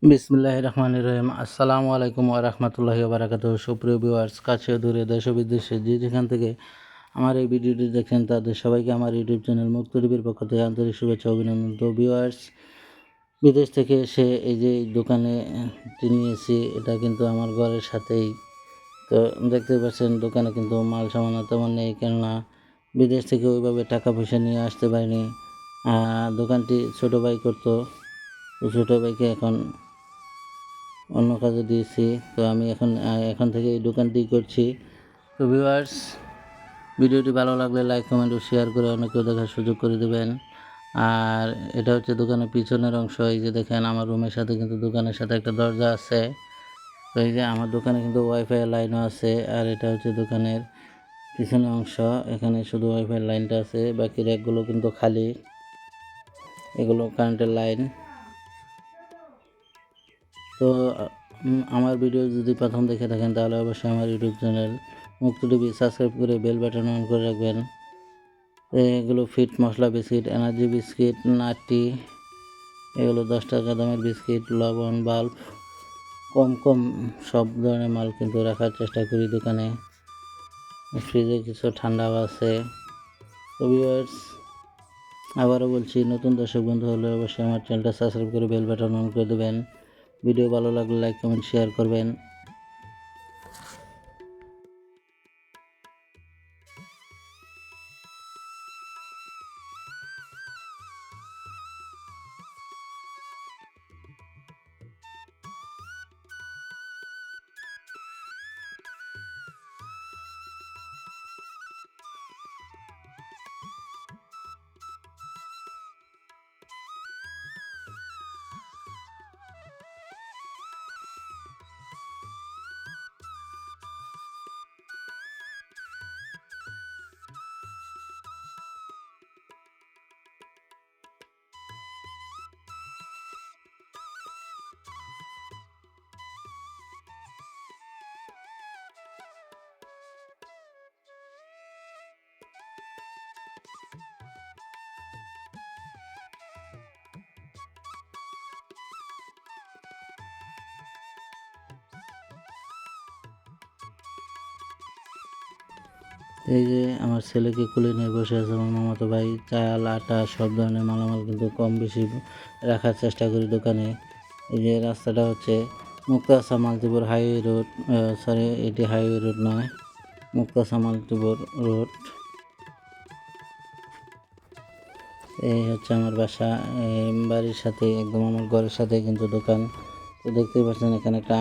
বিসমিল্লাহির রহমানির রহিম। আসসালামু আলাইকুম ওয়া রাহমাতুল্লাহি ওয়া বারাকাতুহু। সুপ্রিয় ভিউয়ার্স, কাছে ও দূরে, দেশ ও বিদেশে যে যেখান থেকে আমার এই ভিডিওটি দেখেন তাদের সবাইকে আমার ইউটিউব চ্যানেল মুক্ত টিভির পক্ষ থেকে আন্তরিক শুভেচ্ছা অভিনন্দন। তো ভিউয়ার্স, বিদেশ থেকে এসে এই যে দোকানে নিয়েছি, এটা কিন্তু আমার ঘরের সাথেই। তো দেখতে পাচ্ছেন দোকানে কিন্তু মাল সামানা তেমন নেই, কেননা বিদেশ থেকে ওইভাবে টাকা পয়সা নিয়ে আসতে পারিনি। দোকানটি ছোটো ভাই করতো, তো ছোটো ভাইকে এখন অন্য কাজে দিয়েছি। তো আমি এখন থেকে এই দোকানটি করছি। তো ভিউয়ার্স, ভিডিওটি ভালো লাগলে লাইক কমেন্ট ও শেয়ার করে অনেকেও দেখার সুযোগ করে দেবেন। আর এটা হচ্ছে দোকানের পিছনের অংশ। এই যে দেখেন, আমার রুমের সাথে কিন্তু দোকানের সাথে একটা দরজা আছে। তো এই যে আমার দোকানে কিন্তু ওয়াইফাই লাইনও আছে। আর এটা হচ্ছে দোকানের পিছনের অংশ। এখানে শুধু ওয়াইফাই লাইনটা আছে, বাকি র্যাকগুলো কিন্তু খালি। এগুলো কারেন্টের লাইন। তো আমার ভিডিও যদি প্রথম দেখে থাকেন তাহলে অবশ্যই আমার ইউটিউব চ্যানেল মুক্ত টিভি সাবস্ক্রাইব করে বেল বাটন অন করে রাখবেন। এগুলো ফিট মশলা বিস্কিট, এনার্জি বিস্কিট, নাটি, এগুলো 10 টাকা দামের বিস্কিট, লবণ, বাল্ব, কম সব ধরনের মাল কিন্তু রাখার চেষ্টা করি দোকানে। ফ্রিজে কিছু ঠান্ডাও আছে। তো ভিউয়ার্স, আবারও বলছি, নতুন দর্শক বন্ধু হলে অবশ্যই আমার চ্যানেলটা সাবস্ক্রাইব করে বেল বাটন অন করে দেবেন। ভিডিও ভালো লাগলে লাইক কমেন্ট শেয়ার করবেন। এই যে আমার ছেলেকে কোলে নিয়ে বসে আছে আমার মামাতো ভাই। চাল, আটা, সব ধরনের মালামাল কিন্তু কম বেশি রাখার চেষ্টা করি দোকানে। এই যে রাস্তাটা হচ্ছে মুক্তাসা মালতীপুর হাইওয়ে রোড, সরি, এটি হাইওয়ে রোড নয়, মুক্তাসা মালতীপুর রোড। এই হচ্ছে আমার বাসা। বাড়ির সাথে একদম আমার ঘরের সাথে কিন্তু দোকান। তো দেখতেই পাচ্ছেন এখানে একটা